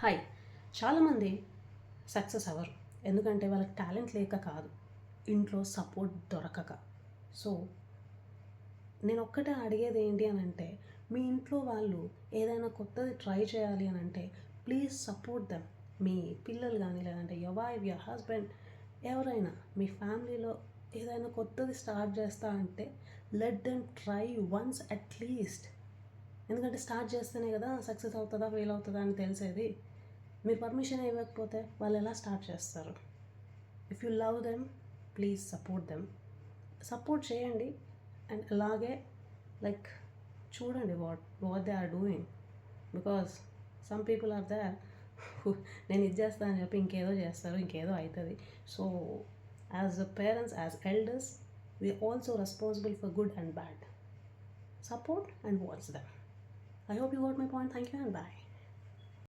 Hi. చాలామంది success అవ్వరు. ఎందుకంటే వాళ్ళకి టాలెంట్ లేక కాదు, ఇంట్లో సపోర్ట్ దొరకక. సో నేను ఒక్కటే అడిగేది ఏంటి అని అంటే, మీ ఇంట్లో వాళ్ళు ఏదైనా కొత్తది ట్రై చేయాలి అని అంటే ప్లీజ్ సపోర్ట్ దెమ్. మీ పిల్లలు కానీ, లేదంటే యువర్ వైఫ్, యువర్ హస్బెండ్, ఎవరైనా మీ ఫ్యామిలీలో ఏదైనా కొత్తది స్టార్ట్ చేస్తా అంటే let them try once at least. ఎందుకంటే స్టార్ట్ చేస్తేనే కదా సక్సెస్ అవుతుందా ఫెయిల్ అవుతుందా అని తెలిసేది. మీరు పర్మిషన్ ఇవ్వకపోతే వాళ్ళు ఎలా స్టార్ట్ చేస్తారు? If you love them, please support them. Support చేయండి. అండ్ అలాగే లైక్ చూడండి what they are doing. Because some people are there నేను ఇది చేస్తాను అని చెప్పి ఇంకేదో చేస్తారు, ఇంకేదో అవుతుంది. So as a parents, as elders, we also responsible for good and bad. Support and watch them. I hope you got my point. Thank you and bye.